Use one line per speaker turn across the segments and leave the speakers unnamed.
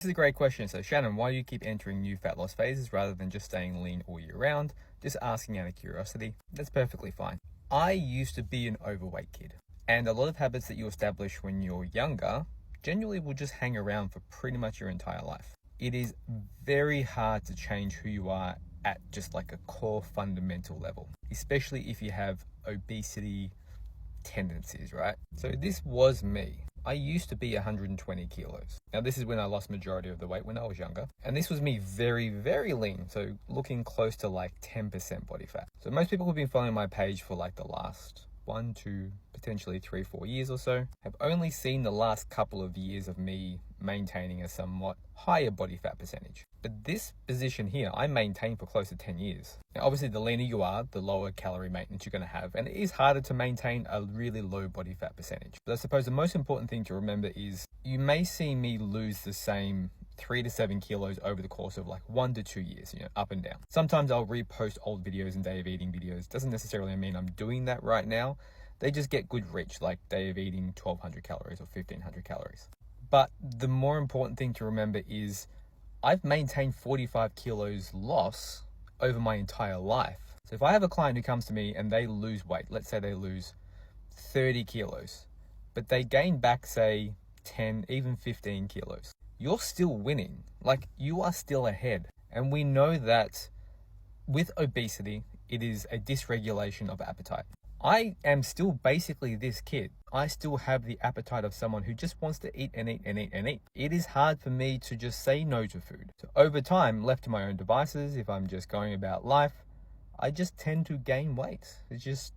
This is a great question. So Shannon, why do you keep entering new fat loss phases rather than just staying lean all year round? Just asking out of curiosity. That's perfectly fine. I used to be an overweight kid, and a lot of habits that you establish when you're younger generally will just hang around for pretty much your entire life. It is very hard to change who you are at just like a core fundamental level, especially if you have obesity tendencies, right? So this was me. I used to be 120 kilos. Now this is when I lost majority of the weight when I was younger. And this was me very, very lean. So looking close to like 10% body fat. So most people who've been following my page for like the last 1, 2, potentially 3, 4 years or so have only seen the last couple of years of me maintaining a somewhat higher body fat percentage. But this position here, I maintained for close to 10 years. Now, obviously, the leaner you are, the lower calorie maintenance you're going to have. And it is harder to maintain a really low body fat percentage. But I suppose the most important thing to remember is you may see me lose the same 3 to 7 kilos over the course of like 1 to 2 years, up and down. Sometimes I'll repost old videos and day of eating videos. Doesn't necessarily mean I'm doing that right now. They just get good reach, like day of eating 1200 calories or 1500 calories. But the more important thing to remember is I've maintained 45 kilos loss over my entire life. So if I have a client who comes to me and they lose weight, let's say they lose 30 kilos, but they gain back, say, 10, even 15 kilos, you're still winning. Like, you are still ahead. And we know that with obesity, it is a dysregulation of appetite. I am still basically this kid. I still have the appetite of someone who just wants to eat and eat and eat and eat. It is hard for me to just say no to food. So over time, left to my own devices, if I'm just going about life, I just tend to gain weight. It just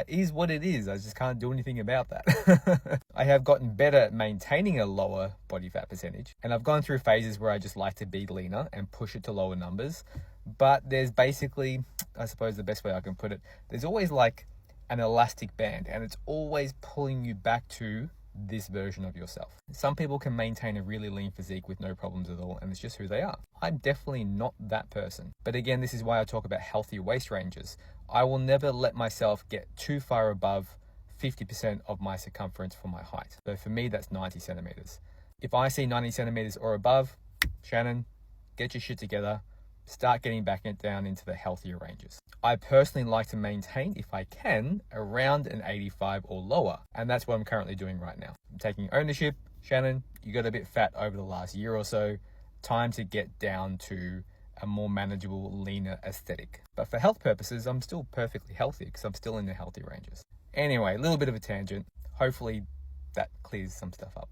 is what it is. I just can't do anything about that. I have gotten better at maintaining a lower body fat percentage. And I've gone through phases where I just like to be leaner and push it to lower numbers. But there's basically, I suppose the best way I can put it, there's always like an elastic band, and it's always pulling you back to this version of yourself. Some people can maintain a really lean physique with no problems at all, and it's just who they are. I'm definitely not that person. But again, this is why I talk about healthy waist ranges. I will never let myself get too far above 50% of my circumference for my height. So for me, that's 90 centimeters. If I see 90 centimeters or above, Shannon, get your shit together. Start getting back down into the healthier ranges. I personally like to maintain, if I can, around an 85 or lower. And that's what I'm currently doing right now. I'm taking ownership. Shannon, you got a bit fat over the last year or so. Time to get down to a more manageable, leaner aesthetic. But for health purposes, I'm still perfectly healthy because I'm still in the healthy ranges. Anyway, a little bit of a tangent. Hopefully that clears some stuff up.